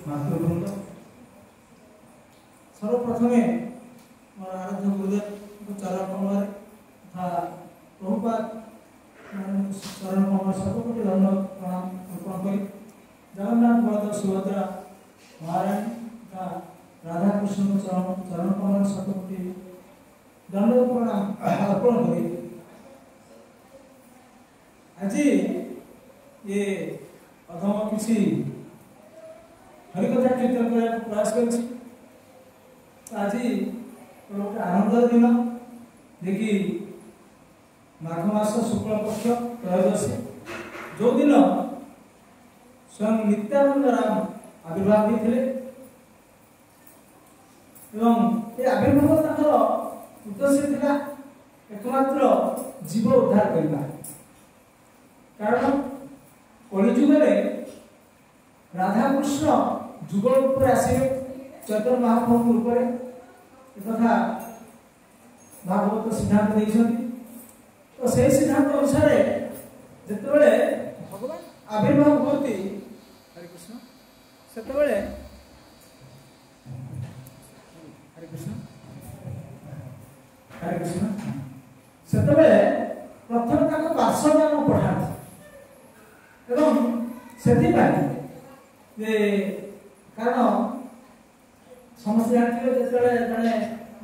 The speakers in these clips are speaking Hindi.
मातृवृंद सर्वप्रथमे मोर आराध्य गुरुदेव चरण कमल तथा प्रभुपाद चरण कमल सबकोटि धन्यवाद प्रणाम अर्पण करी जगन्नाथ बलदेव सुभद्रा महारानी तथा राधा कृष्ण चरण कमल सबकोटि धन्यवाद प्रणाम अर्पण करी आज ये अधम किसी हरिकथा कीर्तन करने प्रयास कर आज गोटे आनंद दिन देखी माघ मास शुक्ल पक्ष त्रयोदशी जो दिन स्वयं नित्यानंद राम आविर्भाव होते ये आविर्भाव उद्देश्य था एकमात्र जीव उद्धार करना कारण कलिजुग राधा कृष्ण जुगल उपर आसवे चैतन्य महाप्रभु रूप तथा भागवत सिद्धांत देखते तो से सिद्धांत अनुसार जिते भगवान आविर्भाव होती हरे कृष्ण से हरे कृष्ण से प्रथम पार्श्वदान पढ़ाते से कारण समस्त जानते जो जड़े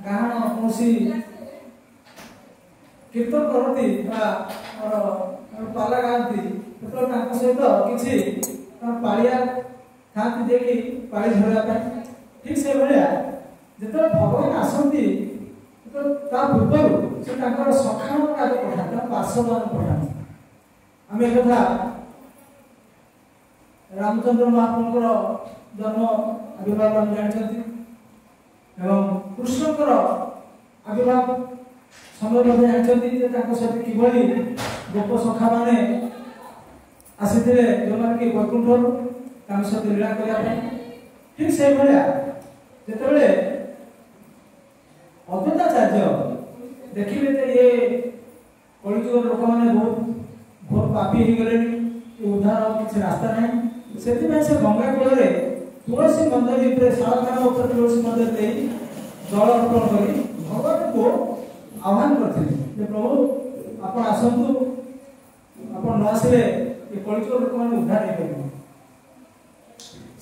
गाहन कौन कीर्तन करती पाला गाँति सहित किसी पाड़िया था देखी पाड़ी धरवा ठीक से भाया जो भगवान आसती पूर्व से सखा आगे पढ़ाते पार्श्वदान पढ़ाते आम एक कथा रामचंद्र महाप्रभुर जन्म आविर्भाव आम जानते कृष्णकर आविर्भाव समय जानते सहित किभली गोप सखा मैंने आसी जो कि वैकुंठ सहित लीला करने ठीक से भाया जिते अद्वैताचार्य देखिले ये कलिजुग लोक मैंने बहुत घोर पापी हो गले उद्धार किसी रास्ता ना से गंगा कूल तुलसी मंदिर शालखान तुलसी मंदिर जल अर्पण कर भगवान को आह्वान करते प्रभु आप आसतु आप न आसिले ये कलिजुग लोक मैंने उद्धार हो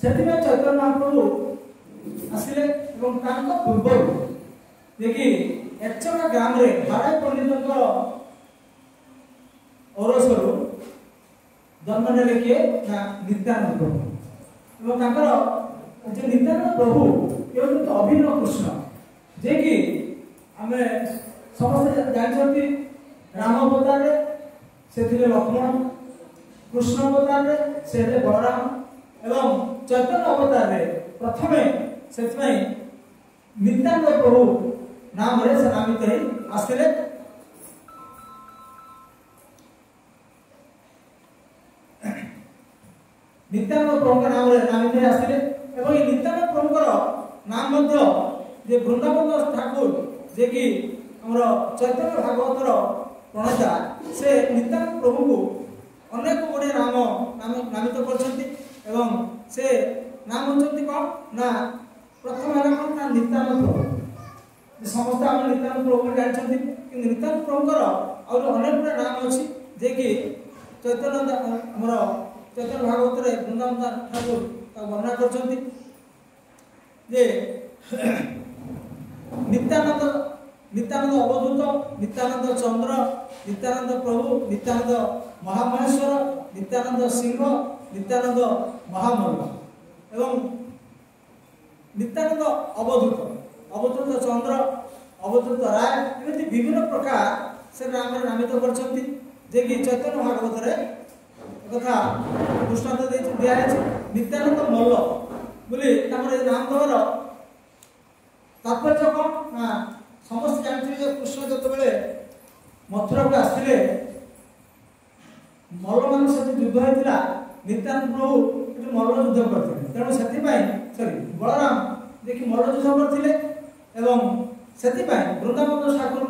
से चैतन्य महाप्रभु आसिले पूर्व देखी एकचका ग्राम हाड़े पंडित औरसरू जन्म ने किए ना नित्यानंद प्रभु जो नित्यानंद प्रभु ये अभिन्न कृष्ण जे कि आम समस्त जानते राम अवतार से लक्ष्मण कृष्ण अवतार से बलराम एवं चैतन्य अवतार प्रथम से नित्यानंद प्रभु नाम रे से नामित ही आसते नित्यानंद प्रभु नाम नामित ही आसते नित्यानंद प्रभुकर नाम जे वृंदावन ठाकुर जे कि चैतन्य भागवतर प्रणेता से नित्यानंद प्रभु को अनेक गुड़े नाम नामित कर से नाम होती कौन ना प्रथम है कौन ना नित्यानंद प्रभु समस्त आम नित्यानंद प्रभु जानते कि नित्यानंद प्रभुकर और अनेक गुड़े नाम अच्छी जे कि चैतन्य आमर चैतन्य भागवत वृंदावन ठाकुर वर्णना कर नित्यानंद नित्यानंद अवधूत नित्यानंद चंद्र नित्यानंद प्रभु नित्यानंद महामहेश्वर नित्यानंद सिंह नित्यानंद महामल्ल एवं नित्यानंद अवधूत अवधूत चंद्र अवधूत राय एमती विभिन्न प्रकार से नाम नामित कर चैतन्य भागवत कथा दृष्टांत दिया नित्यानंद मल्ल बोली नाम देवर तात्पर्य कौन ना समस्त जानते कृष्ण जो मथुरा को आसते मल्ल मान सहित युद्ध होता नित्यानंद प्रभु मल्ल युद्ध करते तेणु से बलराम देखिए मल्ल युद्ध करते वृंदावन ठाकुर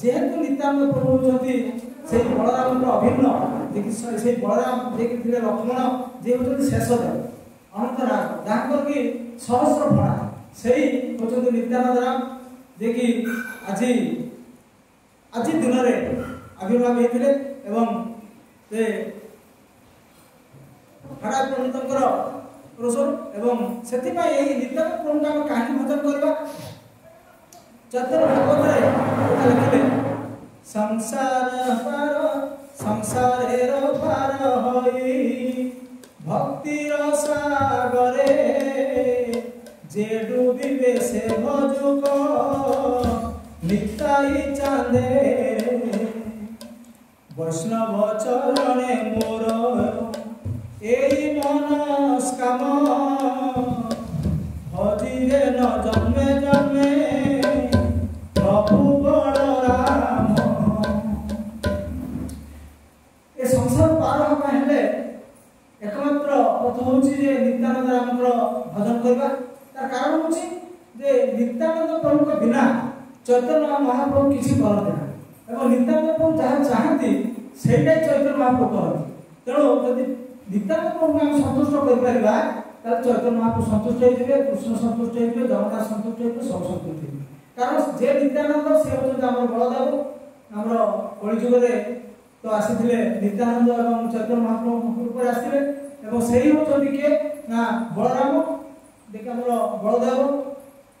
जेहेतु नित्यानंद प्रभु होती से बलराम अभिन्न देखिए से बलराम देखिए लक्ष्मण जे होती शेष अनंत ଯାହାଙ୍କର କି ସହସ୍ର ଫଣା ସେଇ ହେଉଛନ୍ତି ନିତ୍ୟାନନ୍ଦ ରାମ, ଯିଏକି ଆଜି ଦିନରେ ଆବିର୍ଭାବ ହେଇଥିଲେ ଏବଂ ସେ ହାଡ଼ା ପଣ୍ଡିତଙ୍କର ରୋଷର ଏବଂ ସେଥିପାଇଁ ଏହି ନିତ୍ୟାନନ୍ଦ ପ୍ରଭୁଙ୍କୁ ଆମେ କାହିଁକି ଭଜନ କରିବା? ଚୈତନ୍ୟ ଭାଗବତରେ ଲେଖିଲେ ସଂସାରେର ପାର ହୋଇ ଭକ୍ତିର ସାଗରେ যে ডুবিবে সে ভজুক নিতাই চাঁদে বৈষ্ণব চরণে মোর এই মনস্কাম ভজিরে ন জন্মে জন্মে প্রভু বড় রাম। এ সংসার পার হওয়া হেলে একমাত্র পথ হচ্ছে যে নিত্যানন্দ রামর ভজন করবা। তার কারণ হচ্ছে যে নিত্যানন্দ প্রভুଙ୍କ বিনা চৈতন্য মহাপ্রভু কিছু করতে না এবং নিত্যানন্দ প্রভু যাহা চাহাନ୍ତି সেইটাই চৈতন্য মহাপ্রভু করନ୍ତି। তেଣୁ যদি নিত্যানন্দ প্রভুকে আমি সন্তুষ্ট କରିପାରିବା তাহলে চৈতন্য মহাপ্রভু সন্তুষ্ট হয়ে কৃষ্ণ সন্তুষ্ট হয়ে জগন্নাথ সন্তুষ্ট হয়ে সব সন্তুষ্ট হয়ে। কারণ যে নিত্যানন্দ সে হচ্ছেন আমার বলদেব। আমার কলিযুগরে তো আসিলে নিত্যানন্দ এবং চৈতন্য মহাপ্রভু রূপে আসিলে এবং সেই হচ্ছেন কিଏ না বলরাম। দেখি আমার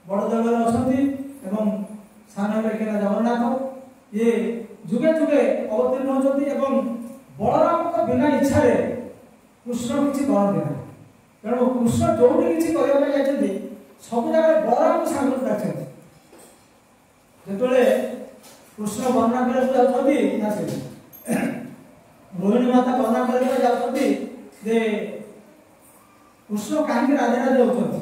বড়দেবরে অଛନ୍ତି এবং সান হেলে জগন্নাথ ইয়ে যুগে যুগে অবতীর্ণ হচ্ছেন এবং বলরামଙ୍କ বিনা ইচ্ছারে কৃষ্ণ কিছু করতে না। তেমন কৃষ্ণ যোটি কিছু করা যাচ্ছেন সব জায়গায় বলরামকে সামনে রাখছেন। যেতবে কৃষ্ণ বর্ণনা করা যাচ্ছেন না সে রোহিণী মাতা বর্ণনা করা যাচ্ছেন যে কৃষ্ণ কাহিଁକି ରାଧେ ରାଧେ ହେଉଛନ୍ତି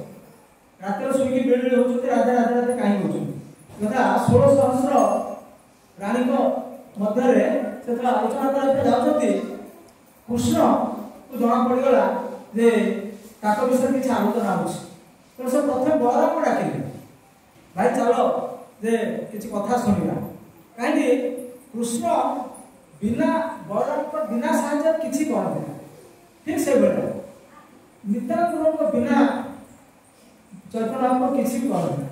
ରାତିରେ ଶୋଇକି ବେଳେବେଳେ ହେଉଛନ୍ତି ରାଧେ ରାଧେ ରାଧେ କାହିଁକି ହେଉଛନ୍ତି ଯଥା 16 ସହସ୍ର ରାଣୀଙ୍କ ମଧ୍ୟରେ ସେତେବେଳେ ଆଲୋଚନା କରିବାକୁ ଯାଉଛନ୍ତି କୃଷ୍ଣକୁ ଜଣା ପଡ଼ିଗଲା ଯେ ତାଙ୍କ ବିଷୟରେ କିଛି ଆଲୋଚନା ହେଉଛି। ତେଣୁ ସେ ପ୍ରଥମେ ବଳରାମକୁ ଡାକିଲେ ଭାଇ ଚାଲ ଯେ କିଛି କଥା ଶୁଣିବା। କାହିଁକି କୃଷ୍ଣ ବିନା ବଳରାମଙ୍କ ବିନା ସାହାଯ୍ୟରେ କିଛି କରନ୍ତି ନା। ଠିକ୍ ସେଭଳି ନିତ୍ୟାନନ୍ଦ ପ୍ରଭୁଙ୍କ ବିନା ଚୈତନ୍ୟ ମହାପ୍ରଭୁ କିଛି ବି କରନ୍ତି।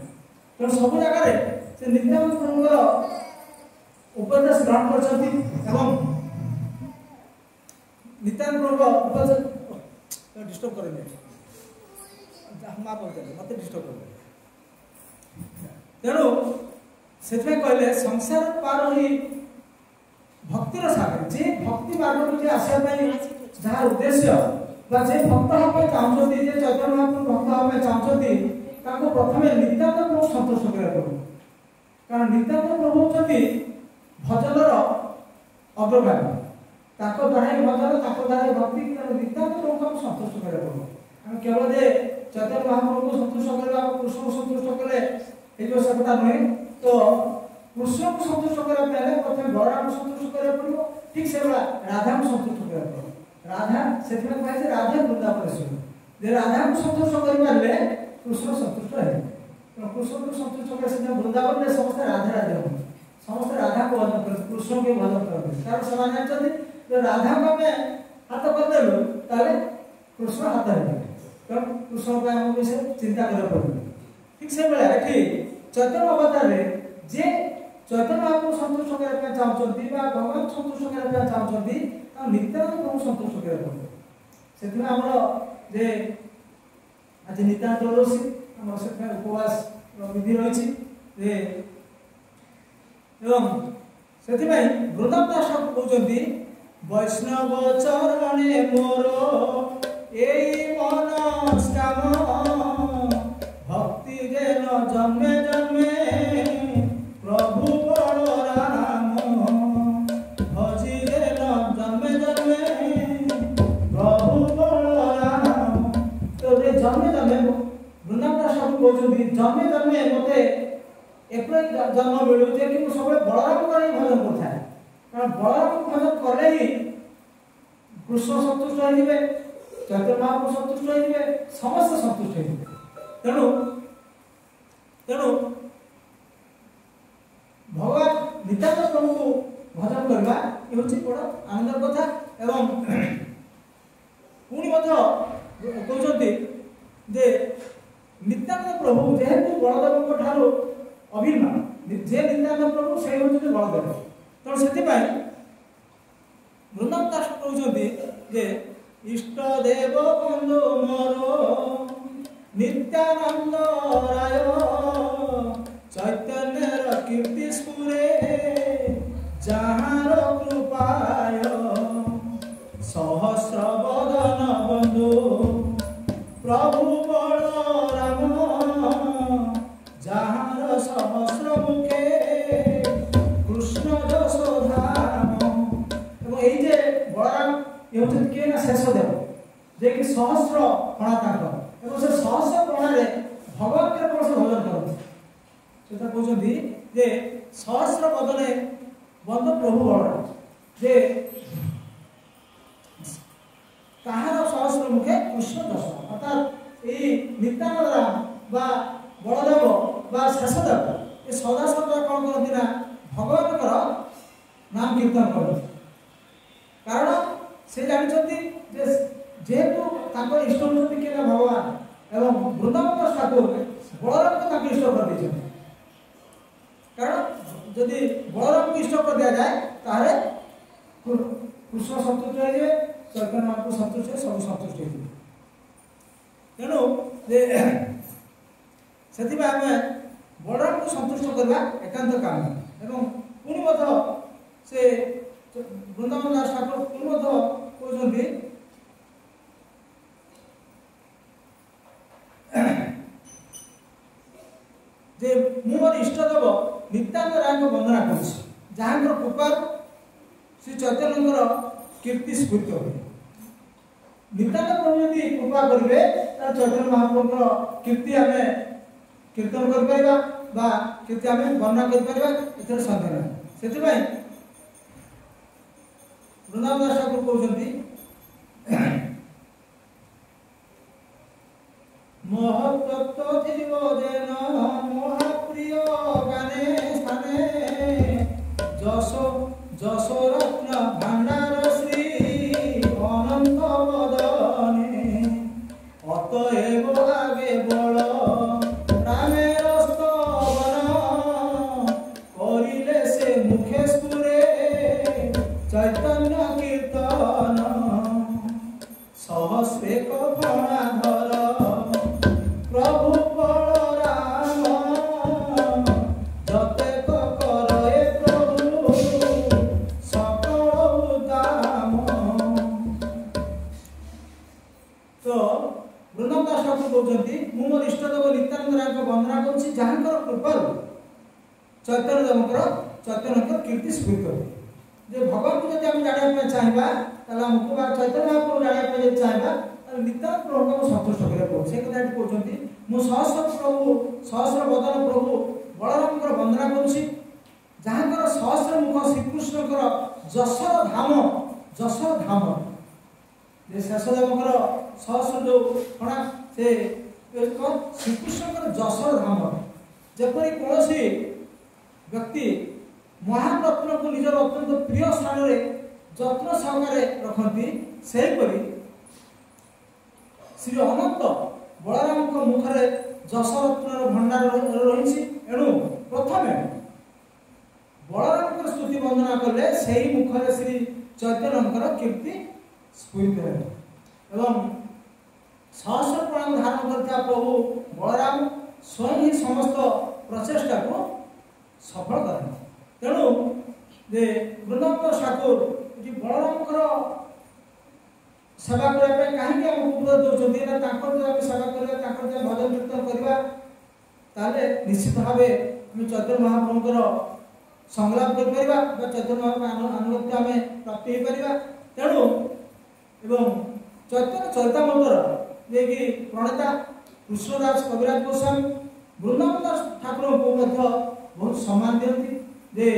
ତେଣୁ ସବୁ ଜାଗାରେ ସେ ନିତ୍ୟାନନ୍ଦ ପ୍ରଭୁଙ୍କର ଉପଦେଶ ଗ୍ରହଣ କରିଛନ୍ତି ଏବଂ ନିତ୍ୟାନନ୍ଦ ପ୍ରଭୁଙ୍କ ଉପଦେଶ ଡିଷ୍ଟର୍ବ କରେନି ମତେ ଡିଷ୍ଟର୍ବ କରେ। ତେଣୁ ସେଥିପାଇଁ କହିଲେ ସଂସାର ପାର ହୋଇ ଭକ୍ତିର ସାଗର ଯେ ଭକ୍ତି ମାର୍ଗକୁ ଯେ ଆସିବା ପାଇଁ ଯାହା ଉଦ୍ଦେଶ୍ୟ বা যে ভক্ত হওয়া চাହୁଁଛନ୍ତି যে চৈতন্য মহাপ্রভু ভক্ত হওয়া চাହୁଁଛନ୍ତି ତାଙ୍କୁ ପ୍ରଥମେ ନିତ୍ୟାନନ୍ଦ ପ୍ରଭୁ ସନ୍ତୁଷ୍ଟ କରିବାକୁ ପଡ଼ିବ। କାରଣ ନିତ୍ୟାନନ୍ଦ ପ୍ରଭୁ ହେଉଛନ୍ତି ଭଜନର ଅଗ୍ରଗାମୀ। ତାଙ୍କ ଦ୍ୱାରା ହିଁ ଭଜନ ତାଙ୍କ ଦ୍ୱାରା ହିଁ ଭକ୍ତି। ତେଣୁ ନିତ୍ୟାନନ୍ଦ ପ୍ରଭୁଙ୍କୁ ଆମକୁ ସନ୍ତୁଷ୍ଟ କରିବାକୁ ପଡ଼ିବ। ଆମେ କେବଳ ଯେ ଚୈତନ୍ୟ ମହାପ୍ରଭୁଙ୍କୁ ସନ୍ତୁଷ୍ଟ କରିବା କୃଷ୍ଣଙ୍କୁ ସନ୍ତୁଷ୍ଟ କଲେ ହେଇଯିବ ସେ କଥା ନୁହେଁ। ତ କୃଷ୍ଣଙ୍କୁ ସନ୍ତୁଷ୍ଟ କରିବା ପାଇଁ ହେଲେ ପ୍ରଥମେ ବଳରାମଙ୍କୁ ସନ୍ତୁଷ୍ଟ କରିବାକୁ ପଡ଼ିବ। ଠିକ୍ ସେଭଳିଆ ରାଧାଙ୍କୁ ସନ୍ତୁଷ୍ଟ କରିବାକୁ ପଡ଼ିବ। राधा से राधा वृंदावनेश्वर जे राधा को संतुष्ट करें कृष्ण संतुष्ट है। कृष्ण को संतुष्ट कर वृंदावन में समस्त राधा राधा हो समस्त राधा को भजन कर कृष्ण के भजन करते कारण से राधा को आम हाथ करदेलु कृष्ण हाथ है। कृष्ण को आम विषय चिंता कर पड़े। ठीक से ये चैतन्य अवतार जे चैतन्य महाप्रभु संतुष्ट करने चाहते भगवान संतुष्ट करने चाहते नित्यानंद प्रभु संतुष्ट करने पड़े। से जे आज नित्यानंद चतुर्दशी उपवास विधि रही वृंदावन दास कहते वैष्णव चरणे मोर एई मनस्काम भक्ति जेन जन्मे जन्मे प्रभु बड़ राम भजी जेन जन्मे जन्मे प्रभु बड़ राम। तो जन्मे जन्मे वृंदावन दास कहते जन्मे जन्मे मत एक जन्म मिलू जे कि सब बलराम को भजन करता है। कारण बलराम को भजन कले ही कृष्ण संतुष्ट हो चैतन्य महाप्रभु संतुष्ट हो समस्त संतुष्ट हो। तेणु तेणु भगवान नित्यानंद प्रभु को भजन करवा ये हूँ बड़ आनंद कथा। एवं पुणी कहते जे नित्यानंद प्रभु जेहेतु बलदेव ठारू अभिन्न जे नित्यानंद प्रभु से होती बलदेव तेणु से वृंदावन दास कहते जे इष्ट देव बंधु मोर नित्यानंद राय चैतन्य कीर्ति स्फुरे जहार कृपाय सहस्र बदन बंधु प्रभु बलराम जहार सहस्र मुखे कृष्ण यशोधाम ये बलराम ये हूँ किए ना शेष देव जे कि सहस्र कणा तांकर से सहस्र कणारे भगवान के कौन से भजन करते कहते जे सहस्र बदने बंधु प्रभु बलराम जे कहार सहस्र मुखे कृष्ण दर्शन अर्थात ये नित्यानंद राम बा बलदेव बा शेषदेव ये सदा सदा कौन करती ना भगवान नाम कीर्तन करते कारण से जानते जेहेतु इष्ट होती किए भगवान एवं वृंदावन ठाकुर बलराम को इष्ट कर दी कारण जदि बलराम को इष्ट कर दि जाए तारे कृष्ण संतुष्ट हो चैतन्य महाप्रभु संतुष्ट है सब संतुष्ट हो तेणु आम बलराम को संतुष्ट करवा एकांत काम एवं पुणी से वृंदावन दास ठाकुर पुणी कहते जे मु मोर इष्टदेव नित्यानंद राय को वंदना करुछि जहाँ कृपा श्री चैतन्य कीर्ति स्फूर्त हुए नित्यानंद प्रभु यदि कृपा करेंगे चैतन्य महाप्रभु कीर्ति आम कीर्तन कर कीर्ति आम वर्णना कर सन्देह ना से वृंदावन दास ठाकुर कहते महत्व जीव जेन महाप्रिय गाने स्थाने जशोरत्न भांडार श्री अनंत बदने अतएव आगे बल रामेर स्तवन करिले से मुखे स्फुरे चैतन्य कीर्तन सहस्रेक फणाधर प्रभु बलराम जतेक करे प्रभु सकल दाम। तो वृंदावन दास ठाकुर कहते मु मोर इष्टदेव नित्यानंद राय को वंदना करुछि जहाँकर कृपार चैतन्य देवकर कीर्ति स्फूर्त जे भगवान को जब जाना चाहिए आमको चैतन्य महाप्रभु जाना चाहिए नित्यानंद प्रभु को संतुष्ट करा से कथा कहते मु सहस्र प्रभु सहस्र बदन प्रभु बलराम वंदना करुछि जहाँकर सहस्र मुख श्रीकृष्ण जसर धाम शेषदेव सहस्र जो कणा से श्रीकृष्ण जसर धाम जपरी कौन व्यक्ति महान रत्न को निजर अत्यंत प्रिय स्थान में जत्न सहकारे रखती सेहीपरि श्री अनंत बलराम को मुखरे जशरत्न भंडार रही एणु प्रथमे बलराम स्तुति वंदना कले से मुखरे श्री चैतन्य कीर्ति स्फूर्त है एवं सहस्र प्राण धारण करता प्रभु बलराम स्वयं ही समस्त प्रचेषा को सफल करते तेणु जे वृंदावन ठाकुर बलराम सेवा करने कहीं आमको उपदेश दौरान सेवा करवा भजन कीर्तन करवा निश्चित भाव आम चैतन्य महाप्रभुर संलाप कर चैतन्य महाप्रभु आनुगत्य आम प्राप्ति हो पार तेणु एवं चैतन्य चरितामृतर जे कि प्रणेता कृष्णदास कविराज गोस्वामी वृंदावन दास ठाकुर को बहुत सम्मान दिखती जे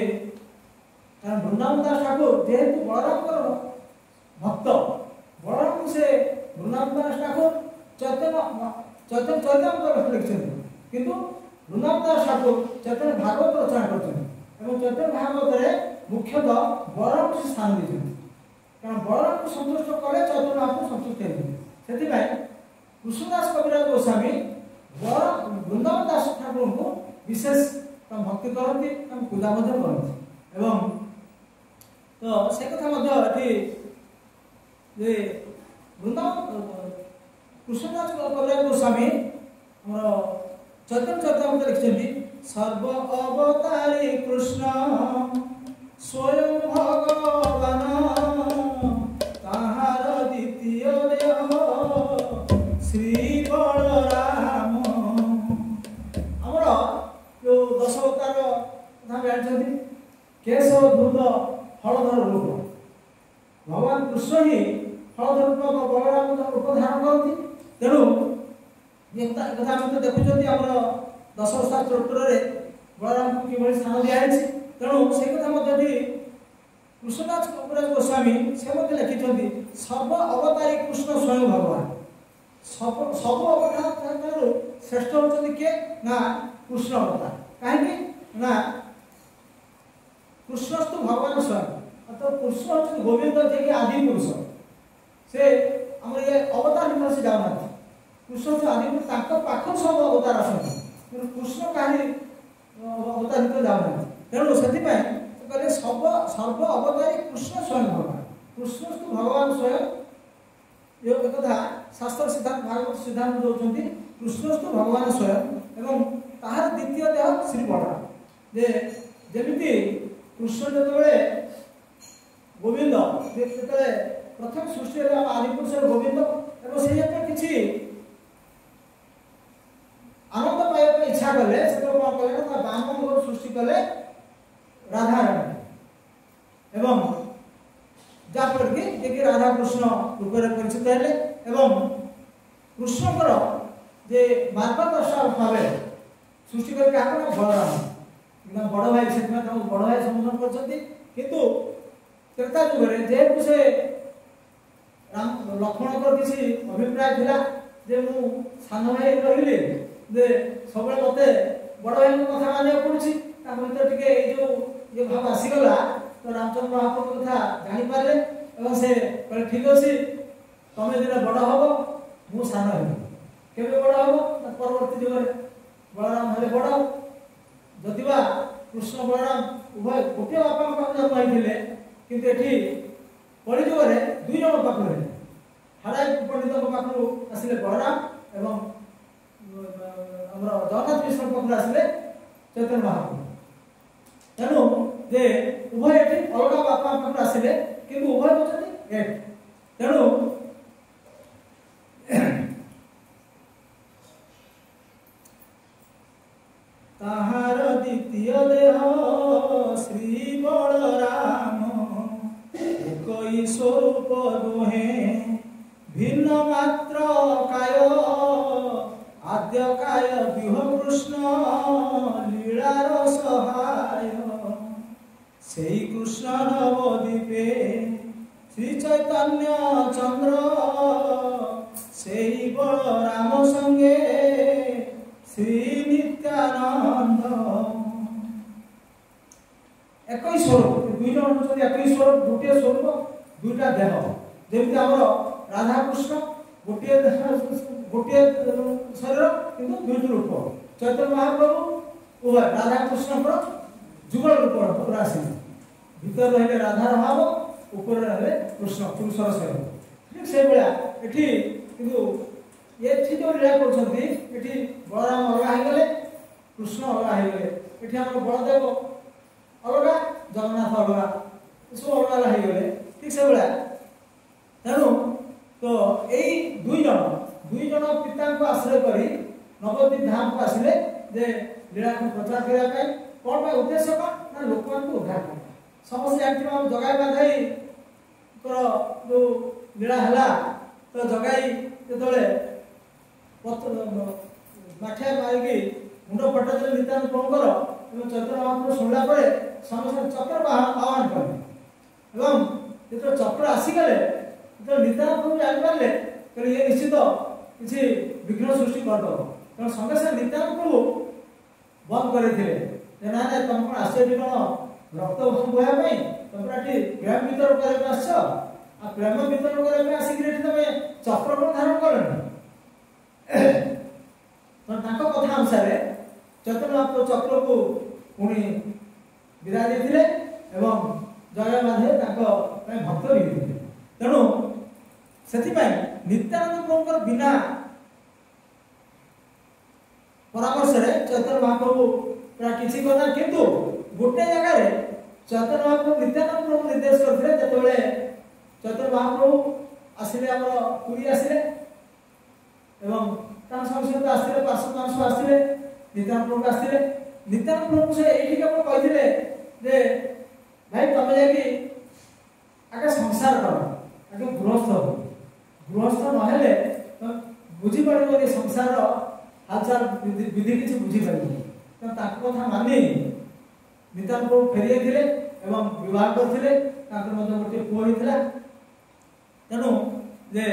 कारण वृंदावन दास ठाकुर जेहेतु बलराम भक्त बलराम से वृंदावन दास ठाकुर चैतन्य चरितामृत लिखते किंतु वृंदावन दास ठाकुर चैतन्य भागवत रचना करते चैतन्य भागवत मुख्यतः बलराम से स्थान देते कारण बलराम को संतुष्ट कले चैतन्य महाप्रभु संतुष्ट होते कृष्णदास कविराज गोस्वामी वृंदावन दास ठाकुर को विशेष भक्ति करती पूजा करती एवं तो से कथा जे वृंदावन कृष्णदास कविराज गोस्वामी चैतन्य चरितामृत लिखिं सर्व अवतारी कृष्ण स्वयं भगवान ताहार द्वितीय देह श्री बलराम आमर जो दश अवतार जानते केश दूध हलधर रूप भगवान कृष्ण ही हलधर रूप बलराम रूप धारण करती तेणु कथा आम देखुं आम दशरथ चरित्र बलराम को कि स्थान दिखाई तेणु से कथा कृष्णदास कविराज गोस्वामी से लिखिं सर्व अवतारी कृष्ण स्वयं भगवान सब अवतार श्रेष्ठ होती किए ना कृष्ण अवतार कहीं ना कृष्णस्तु भगवान स्वयं तो कृष्ण हूँ गोविंद जे आदि पुरुष से आम ये अवतार भर से जाऊना कृष्ण जो आदि पाख सब अवतार आसती कृष्ण कहीं अवतार भर जाऊना तेणु से कहले सर्व अवतारी कृष्ण स्वयं भगवान कृष्णस्तु भगवान स्वयं ये कथा शास्त्र सिद्धांत भागवत सिद्धांत दौरान कृष्णस्तु भगवान स्वयं एवं ताहार द्वितीय देह श्री बलराम जे जमी कृष्ण जो गोविंद जो प्रथम सृष्टि आदिपुरुष गोविंद और से किसी आनंद पाइबा इच्छा कले से कौन कले बाम सृष्टि कले राधा रानी एवं जहाँफल कि राधा कृष्ण रूप में परिचित है एवं कृष्णकर जे मार्गदर्शक भाव सृष्टि कर बलराम बड़ भाई से बड़ भाई संबोधन कर त्रेता जुगे जेहेतु से राम लक्ष्मण किसी अभिप्राय थिला जे मु सान भाई रही सब मत बड़ भाई कथा मानिया पड़ी भर टे जो ये भाव आसीगला तो रामचंद्र महाप्रभु कथा जापारे और से कहले ठीक अच्छे तुम दिन बड़ हम मु सान हे बड़ हम परवर्ती जुगे बलराम हेले बड़ जदिवा कृष्ण बलराम उभय गोटे बापा जन्म होते किंतु एठी कलि जुगे दुई जन पाखे हाड़ाई पंडित पाखु आसिले बलराम एवं जगन्नाथ मिश्र पाखु आसिले चैतन्य महाप्रभु तेणु जे उभय एटी अलग बापा पाखु आसिले किंतु उभय होती एक तेणु ताहार द्वितीय देह श्री बलराम एक स्वरूप दुहे भिन्न मात्र काय आद्य काय विह कृष्ण लीलार सहाय से कृष्ण नवद्वीपे श्री चैतन्य चंद्र से बलराम संगे श्री नित्यानंद एक स्वरूप दुई जन होती एक स्वरूप गोटे स्वरूप दुईटा देह जमी आम राधा कृष्ण गोटे गोटे शरीर किंतु दुईट रूप चैतन्य महाप्रभु उभय राधा कृष्ण जुगल रूप पूरा आस भीतर रही राधार भाव ऊपर रहे कृष्ण पुरुषर शरीर ठीक से भाया ये जो लीला कर बलराम अलग हो कृष्ण अलग हो गले आम बलदेव अलग जगन्नाथ अलग सब अलग अलग हो गले ठीक से भाया तेणु तो यही दुई जन पिता को आश्रय कर नवद्वीप धाम को आसिले जे लीला को प्रचार करने कौन उद्देश्य कौन ना लोक उद्धार करना समस्त जानते जगाई बाधाई जो लीला है तो जगाई जो माठिया मारिकी मुंड फटाते नित्यानंद प्रभुकर चैतन्य महाप्रभु शुणला समस्त चक्र आह्वान कले और जो चक्र आसीगले जो नित्यानंद प्रभु जापारे कहले ये निश्चित किसी विघ्न सृष्टि करदेव तेना संगे संगे नित्यानंद प्रभु बंद करते ना ना तुम कौन आस रक्त बोहापी तुम प्रेम वितरण करने आस प्रेम वितरण करने आसिक तुम चक्र कौन धारण कल तो ताको कथा अनुसार चैतन्य महाप्रभु चक्र को पुणी विदा देथिले एवं जय माधव ताको भक्त भी होते तेणु से नित्यानंद प्रभुकर बिना परामर्श चैतन्य महाप्रभु प्राय किसी कथा किंतु गोटे जगह चैतन्य महाप्रभु नित्यानंद प्रभु निर्देश करते जो चैतन्य महाप्रभु आसिले आमर पुरी आसिले एवं संस्कृत आसिले पार्श्व आसिले नित्यानंद प्रभु आसिले नित्यानंद प्रभु से ये केवल कहते जे भाई तुम जाकि आगे संसार कर आगे गृहस्थ नहेले बुझी पड़े संसार हालचाल विधि किसी बुझी पारे कथा मानि नित्यानंद प्रभु फेरी आते एवं विवाह करते गोटे पुओ होता तेणु जे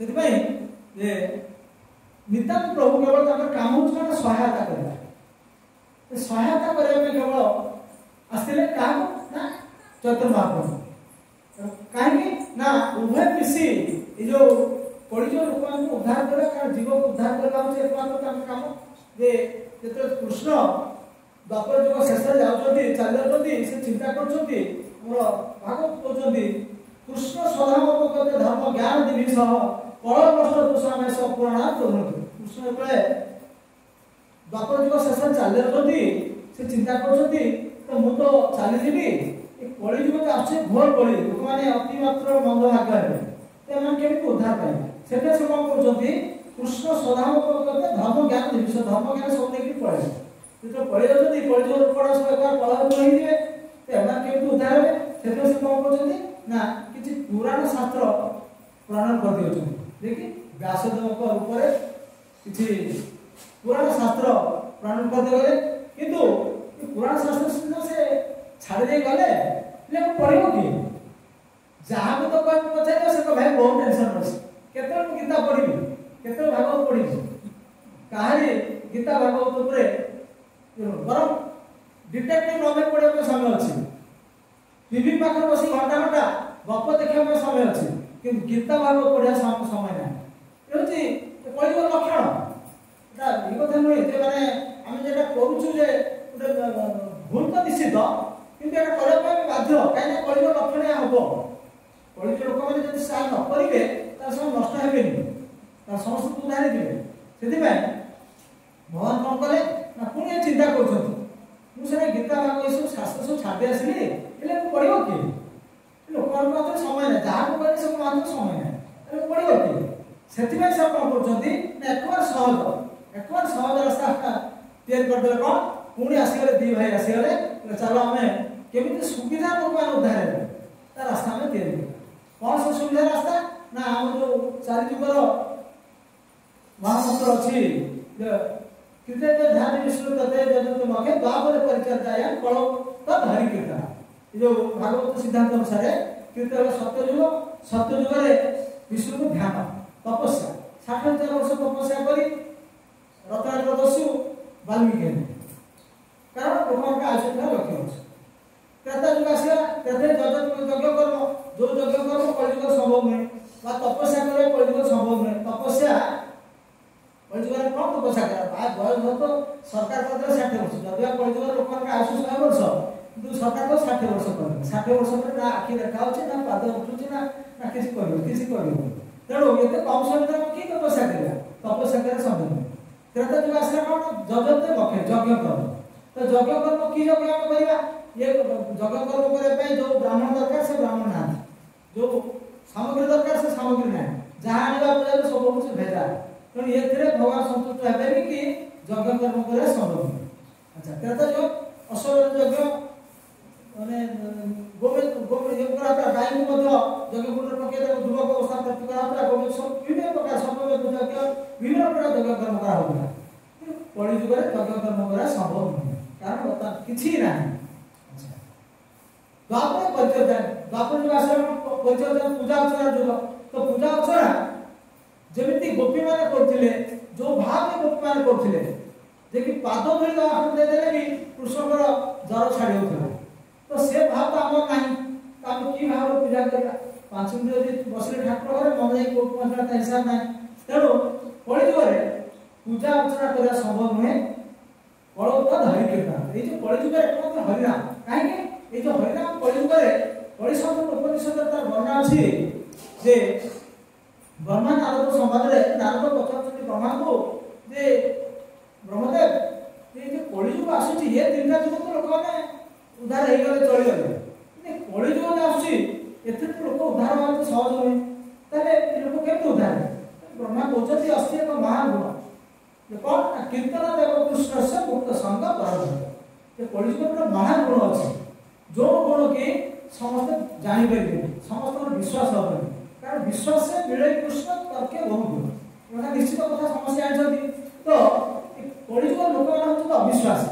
से नित्यानंद प्रभु केवल काम हूँ सहायता करवा सहायता करने केवल आसते क्या चैतन्य महाप्रभु कहीं ना उभय मिसी जो कलिज लोक उद्धार कर जीव को उद्धार करवा एकमात्र काम जे जो कृष्ण द्वापर युग शेष चली जाती से चिंता कर भागवत कहते कृष्ण स्वधाम धर्म ज्ञान दिवी सह कल वर्ष दोषामेश पुराणा कृष्ण जो द्वापर युग शेष चली जाती से चिंता कर मु तो चलीजी कली युग तो आस घोर कली लोक मैंने अति मात्र मंद भाग्य केमी उद्धार पाए से कौन कर कृष्ण स्वधाम धर्म ज्ञान दिवी धर्म ज्ञान सब नहीं पड़े जो पड़े जाती कली युग पड़ा सब एक कलह रही उद्धार हे से कौन कर ना किसी पुराण शास्त्र प्रणयन कर दिए देखिए व्यासदेव रूप किसी पुराण शास्त्र प्रणयन करदे किंतु पुराण शास्त्र से छाड़ी दे गले पढ़ो किए जहाँ को तो कह पचार से भाई बहुत टेंशन अच्छे केत गीता पढ़ी केत भागवत पढ़ी कहारी गीता भागवत बरम डिटेक्टिव नॉवेल पढ़ा समय अच्छी टीवी पाखे बस घंटा घंटा गप देखा समय अच्छे कि गीता भागवत पढ़ा समय ना ये कलियुग लक्षण ये कथा नुहे मैंने आम जो करुचे भूल तो निश्चित किंतु यहाँ करने बाध्य कहीं कलियुग लक्षण हम कलियुग लोक मैंने जब साल न करेंगे सब नष्ट हे समस्त उधारी थे से भगवान कौन कले ना पुणी चिंता कर गीता भागवत सब शास्त्र सब छाड़ी आसली पढ़ो किए लोक समय ना जहाँ को करें सब मात्र समय ना पढ़ो किए से कौन कर सहज रास्ता तैयारी करदे कौन पुणी आसगले दी भाई आसगले चलो आम केमी सुविधा लोक मैंने उद्धार रास्ता आम तैयारी कौन से सुविधा रास्ता ना आम जो चारि जुगर महामंत्र अच्छी कृतज्ञ ध्यान विष्णु तथे जजंत मखे द्वापर परिचर्याया कल तद हरि कीर्तन जो भागवत सिद्धांत अनुसार कीर्तन सत्ययुग विष्णु को ध्यान तपस्या 60,000 वर्ष तपस्या करी रत्नाकर दस्यु वाल्मीकि कारण लोक आयुष लक्ष्य अच्छे त्रेता युग आसला यज्ञ कर्म जो यज्ञ कर्म कलियुग संभव नुहे तपस्या कर कलियुग संभव नुहे तपस्या कलियुग कौन तपस्या कर बयस तो सरकार कर 60 वर्ष जदि कलियुग लोक आयुष 100 वर्ष किंतु सरकार को 60 वर्ष कर 60 वर्ष पर ना आखि देखा ना पाद उठुची ना किसी कर तेणु ये कम समय कि तपस्या कर तपस्या कर संभव नुहे त्रेता युग आसला कौन जजते मखे यज्ञ कर्म तो यज्ञ कर्म कि यज्ञ आम करवा ये यज्ञ कर्म करने जो ब्राह्मण दरकार से ब्राह्मण ना जो सामग्री दरकार से सामग्री ना जहाँ आने सब कुछ भेजा तेणु ये भगवान संतुष्ट है कि यज्ञ कर्म कर संभव अच्छा त्रेता युग अश्वमेध यज्ञ माने गोविंद गाय को यज्ञ कुंड पकड़ युवक अवस्था प्राप्त करा गोविंद सब विभिन्न प्रकार सर्ववेद यज्ञ विभिन्न प्रकार यज्ञ कर्म करा कलियुग यज्ञ कर्म करा संभव नहीं कारण बर्तमान किसी ना द्वापर परिचर्या द्वापर युग आश्रम परिचर्या पूजा अर्चना युग तो पूजा अर्चना जमी गोपी मैंने करते जो भाव गोपी मैंने करते जे कि पाद धोई हाथ देदेले भी कृष्णकर जर छाड़ी होता तो से भाव तो आम ना आम कि भाव पूजा करवा 5 मिनट यदि बसले ठाकुर घरे मन जाए कोट पहुंचा हिसाब ना तेणु कलिजुगे पूजा अर्चना करवा संभव नुहे कलयुग हरि कीर्तन ये जो कलिजुग एकमात्र हरिनाम कहीं जो हरिनाम कलिजुगे कलिशब्द उपनिषद वर्णना अच्छी जे ब्रह्मा नारद संवाद नारद पचार ब्रह्मा को जे ब्रह्मदेव ये कलिजुग आसूँ ये 3टा जुग तो लोक मैंने उद्धार हो गले चलीगले कलिजुग आसूँ ए लोक उद्धार होगा तो सहज नुहे तेरे लोक केमती उद्धार ब्रह्मा कहते अस्थि एक महान गुण कौन कीर्तन देव कृष्ण से मुक्त संग परम कलिजुग गोटे महान गुण अच्छे जो गुण कि समस्त जापर समस्त विश्वास हम कारण विश्वास से मिले कृष्ण तर्क बहुत दूर निश्चित कथा समस्त जानते तो कलिजुग लोक मैंने अविश्वास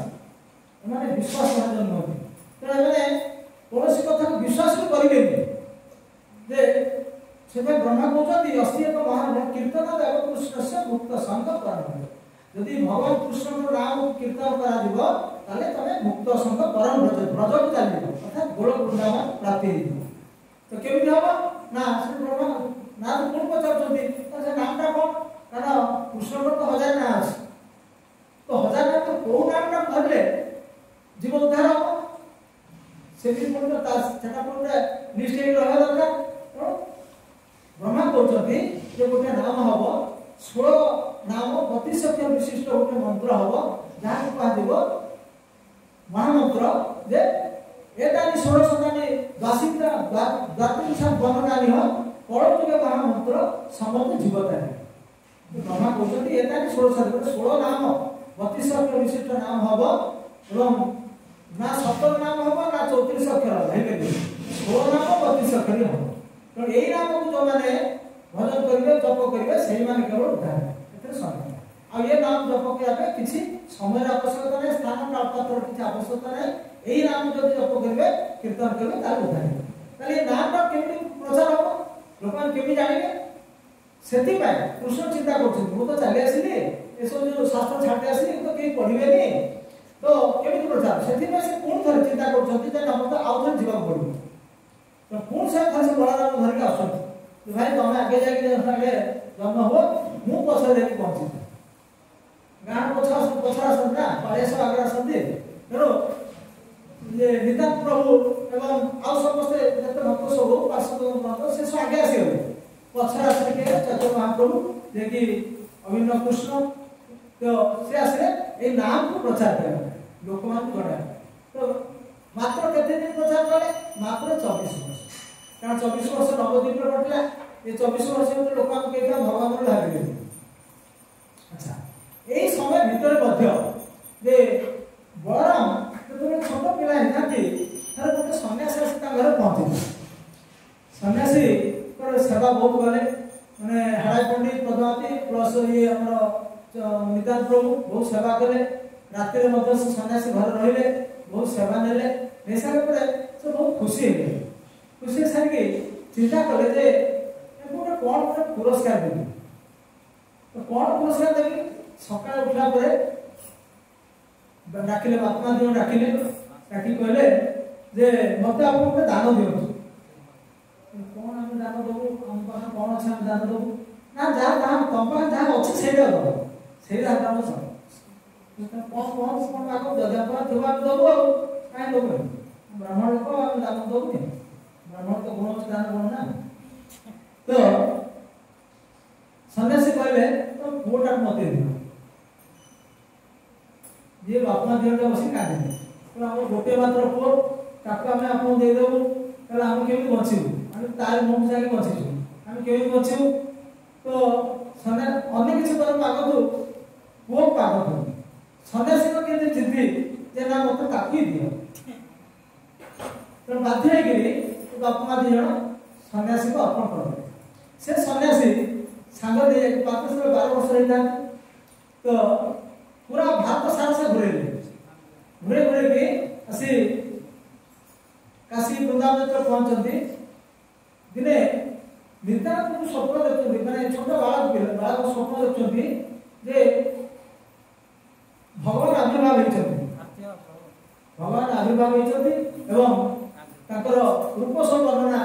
मैंने विश्वास नुहति तेनाली कौन कथा विश्वास भी करेंगे से ब्रह्मा कहते अस्थि एक महान कीर्तन देव कृष्ण से मुक्त संग परम यदि भगवान कृष्ण को नाम कीर्तन करा तमें मुक्त संग परम ब्रज को चलिए अर्थात गोल वृंदावन प्राप्ति तो केमी हम ना ब्रह्मा ना तो कौन पचार नामटा कौन कारण कृष्ण तो 1000 ना अच्छे तो 1000 नाम तो कौ नामटा धरले जीव उद्धार हम से लिस्ट रहा दरकार ब्रह्मा कहते गोटे नाम हम 16 नाम 32 अक्षर विशिष्ट गोटे मंत्र हम जहाँ कह महामंत्र जे एतानि षोडशतानि द्वासिता द्वात्रिंशा वर्णनानि कलयुगे महामंत्र समस्त जीवतानि ब्रह्मा कहते एतानि षोडश 16 नाम 32 अक्षर विशिष्ट नाम हम एवं ना 17 नाम हम ना 34 अक्षर है 16 नाम 32 अक्षर हम तो यही नाम को जो मैंने भजन करेंगे जप करेंगे से केवल उद्धार समय आ ये नाम जप करने किसी समय आवश्यकता नहीं स्थान कालपात्र किसी आवश्यकता नहीं यही नाम जो जप करेंगे कीर्तन करेंगे तार उद्धार ताले ये नाम का केमि प्रचार हम लोक केमि जानिबे सेति पाए कृष्ण चिंता करछन मु तो चली आसिली ए सब जो शास्त्र छाटे आसिली तो केही पढिबेनी तो केमि प्रचार सेति में से कोन थरे चिंता करछन जे हम तो आउ थरे जीवा पड़िबो तो कोन से थरे बळराम धरके आछन भाई तुम आगे जाके जन्म हो मु पछरे जाके पहुंची गाँव पछरा ना पाड़े सब आगे आसती तेणु ये नितांत प्रभु एवं आउ समस्ते जत भक्त सब पार्षद भक्त से सब आगे आसीगले पछरा आसिके चैतन्य महाप्रभु जे कि अभिन्न कृष्ण तो से आसिले ए नाम को प्रचार कर लोक मान गणा तो मात्र केते दिन प्रचार कले मात्र 24 वर्ष कारण 24 वर्ष नवद्वीप कटला ये 24 वर्ष में लोक भगवान को भागे अच्छा यही समय भितर मध्य जे बलराम जो छोट पिला होती गोटे सन्यासी आसी घर पहुंचे सन्यासी सेवा बहुत गले मैंने हाड़ा पंडित पद्मावती प्लस ये नितांत प्रभु बहुत सेवा कले राति सन्यासी घर रहिले बहुत सेवा नेले नहीं सारा से बहुत खुशी खुशी सारिकी चिंता कले जे गोटे कौन गोटे पुरस्कार देवी तो कौन पुरस्कार देवी सकाल उठला डाकिले महात्मा दिवन डाकिले डाकी कहले जे मत आप गोटे दान दिवत कौन आम दान देवु आम पाखे कौन अच्छे आम दान देवु ना जहाँ जहाँ तुम पाखे जहाँ अच्छे से दान कौन कौन कौन आग जदि आप देवु कहीं देवु ब्राह्मण लोक आम दान देवु ब्राह्मण तो गुण अच्छे दान गुण ना तो सन्यासी कहले तो पुओटा मत दियो ये बापमा दिवटा बस काटे तो आम गोटे मात्र पुओ ताको आम आपको देदेबू ताले आम केमी बचीबू आम तार मुख जाके बचीबू आम केमी बचीबू तो अन्य किसी कर्म आगतु पुओ पागत सन्यासी को केते जिद्दी जे ना मत ताकि दियो तो बाध्य होगी बापमा दी जण सन्यासी को अर्पण कर से सन्यासी सांग दे पात्र से 12 वर्ष रहता तो पूरा भारत सारा से घुरे के आसी काशी वृंदावन पहुंचती दिने नितांत स्वप्न देखते माने छोट बालक स्वप्न देखते जे भगवान आविर्भाव होइछथि एवं ताकर रूप सब वर्णना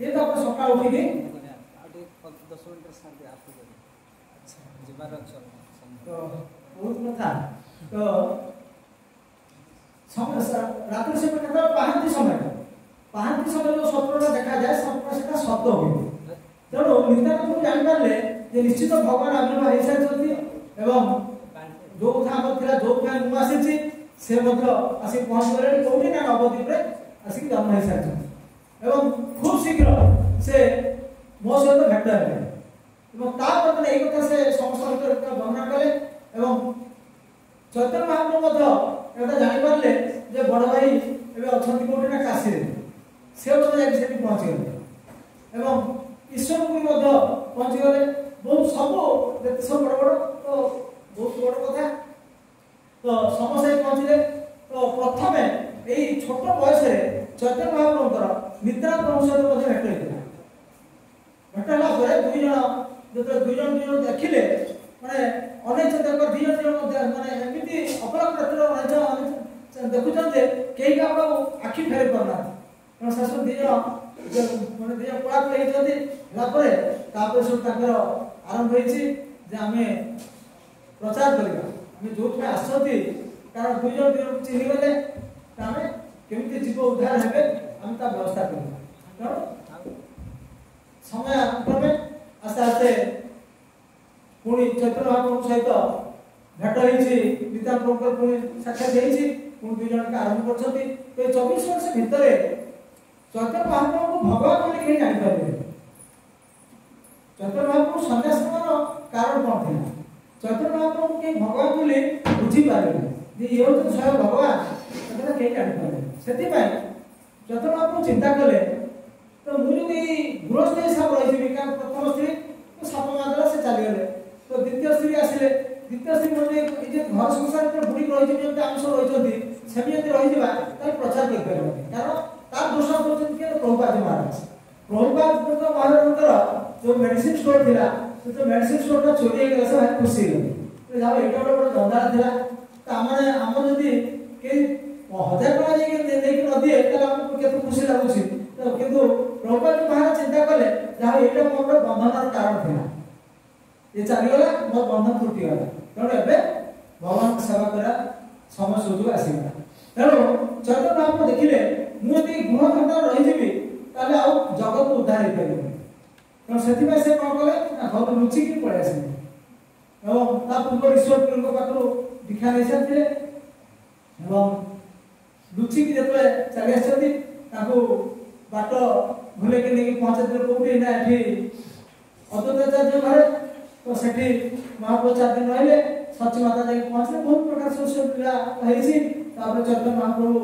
ये तो अपन सकाळ उठी के 10 मिनिट शांति आरती करी अच्छा जीवार तो बहुत कथा तो समय रात्रि से कथा पाहंती समय जो स्वप्न देखा जाए स्वप्न सेटा सत्य होय तेणु नित्यानंद जानि पारले जे निश्चित भगवान आविर्भाव होई सारथि एवं जो था मथरा जो था नु आसी से मध्य आसी पहुंच गले कोठी ना नवद्वीप रे आसी जन्म होई सारथि एवं खूब शीघ्र से मो सहित भेट हेले एवं तापर ए कथा से समस्त वर्णना कले एवं चैतन्य महाप्रभु मध्य एटा जानि पारले जे बड़ भाई एबे अछंती कोठी ना काशी रे से मध्य जाके सेठी पहुंच गले एवं ईश्वर को मध्य पहुंच गले बहुत सब सब बड़ तो बहुत बड़ कथा तो समस्या पहुंचले तो प्रथमे एई छोट बयस रे चैतन्य महाप्रभुଙ୍କର निद्रा प्रभु सहित मध्य भेट होइଥିଲା भेटला ପରେ दुई जन देखिले माने अनेक देखो दुई जन माने एमिति अपलक रात्र अनेक देखुछन जे केही का आखि फेरे परना कारण शास्त्र दुई जन माने दुई पळा पळै जति हला ପରେ तापर सब ताकर आरंभ होइछि जे हमें प्रचार करिबा हमें जोत में आसथि कारण दुई जन चिन्हि गले हमें केमिति जीव उद्धार हेबे हम ता व्यवस्था करिबा कारण समय क्रमे आस्ते आस्ते पुणी चैतन्य महाप्रभु सहित भेट होइछि नित्यानंद प्रभुकर पुणी साक्षात होइछि पुणी दुई जन का आरंभ करछथि तो 24 वर्ष भितरे चैतन्य महाप्रभु को भगवान बोली केही जानि पारबे चैतन्य महाप्रभु सन्यास मान कारण कोन थिला चैतन्य महाप्रभु के भगवान बोली बुझी पारबे जे यो तो स्वयं भगवान एटा केही जानि पारबे सेति पय चैतन्य महाप्रभु चिंता कले तो मु जदि गृहस्थ हिसाब रही का प्रथम स्त्री तो साप मादला से चली गले तो द्वितीय स्त्री आसिले द्वितीय स्त्री मध्ये ए जे घर संसार पर बुडी रही जे आम सब रही सेमी यदि रही जिबा त प्रचार कर परबे कारण तार दोषा करछन के प्रभुपाद महाराजଙ୍କର जो मेडिसिन स्टोर थिला तो मेडिसिन स्टोर का चोरी हे गेला से खुशी गले तो जाओ एटा बड़ धंदा थिला त हमने हम जदि के 1000 टका जे देके न दिए त हमको केते खुशी लागुछि तो किंतु प्रभुपाद महाराज चिंता कले जहाँ एटा मोर बंधनर कारण थिला ये चली गला मोर बंधन टूटी गला तेणु एबे भगवान सेवा करा समय सुযোগ आसीगला तेणु चैतन्य महाप्रभु देखिले मु यदि गृह धंदा रही जिबी ताले आ जगत उद्धार हे परिबे तेणु सेति में से कोन कले ना घर लुचि की पळे आसीले एवं ता पूर्व ईश्वर को पाखरो दीक्षा नै साथिले एवं लुचि की जतले चली आछथि ताको बाट भूले के नहीं पहुंचे दिल कोठी ना एठी अद्वैताचार्य घरे तो सेठी महाप्रभु 4 दिन रहले सच्ची माता जाके पहुंचले बहुत प्रकार सोशल लीला हेछि तापर चैतन्य महाप्रभु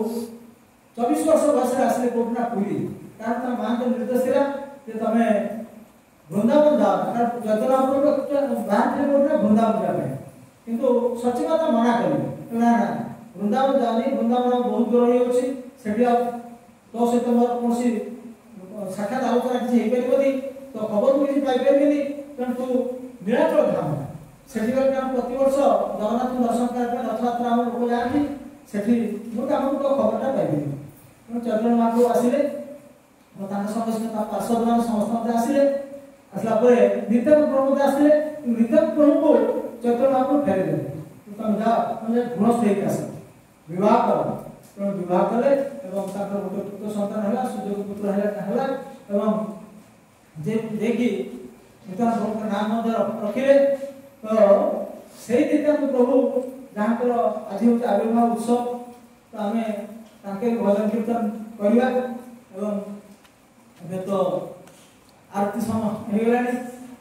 24 वर्ष बयस आसले कोठना पुरी कारण ता मां के निर्देश दिला जे तमे वृंदावन जाओ कारण चैतन्य महाप्रभु बाहर थे कोठना वृंदावन जाबे किंतु सच्ची माता मना करी ना ना वृंदावन जानी वृंदावन बहुत दूर होछि सेठी तो से तमर कोसी साक्षात आलोचना किसी हे परिबोनी तो खबर को किसी पाई परिबोनी तन तू निराचल धाम सेठी गले हम प्रति वर्ष जगन्नाथ दर्शन करबे रथयात्रा हम लोक जानी सेठी मु हम तो खबरटा पाइबेनी तो चैतन्य महाप्रभु आसिले और तांका संगे ता पार्षदमान समस्त आसिले आसला परे नित्यानंद प्रभु आसिले नित्यानंद प्रभु को चैतन्य महाप्रभु फेरे देले तुम जा म्हणजे गृहस्थ हे आस विवाह कर तो विवाह कले एवं ताकर गोटे पुत्र संतान हला सुजोग पुत्र हला एवं जे देखि नित्यानंद प्रभु का नाम मध्य रखिले तो सेही नित्यानंद प्रभु जहाँकर आज होता आविर्भाव उत्सव तो आमे ताके भजन कीर्तन करिया एवं तो आरती समय हो गलानी